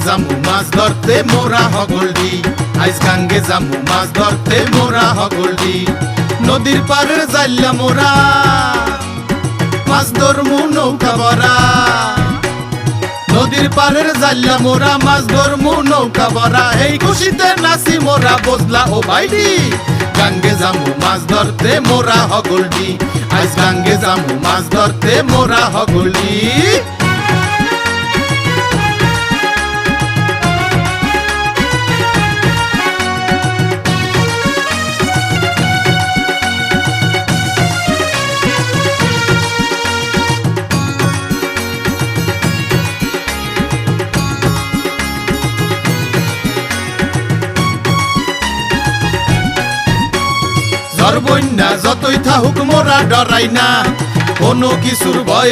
জামু মাছ ধরতে মোরা হগলডি, আইস গাঙ্গে জামু মাছ ধরতে মোরা হগলডি। নদীর পাড়ের জাইল্লা মোরা মাছ ধরমু নৌকা ভরা, নদীর পাড়ের জাইল্লা মোরা মাছ ধরমু নৌকা ভরা। এই খুশিতে নাচি মোরা বজলা ও ভাইডি, গাঙ্গে জামু মাছ ধরতে মোরা হগলডি, আইস গাঙ্গে জামু মাছ ধরতে মোরা হগলডি। ঝড় বন্যা যতই থাকুক মোরা ডরাই না, কোনো কিছুর ভয়ে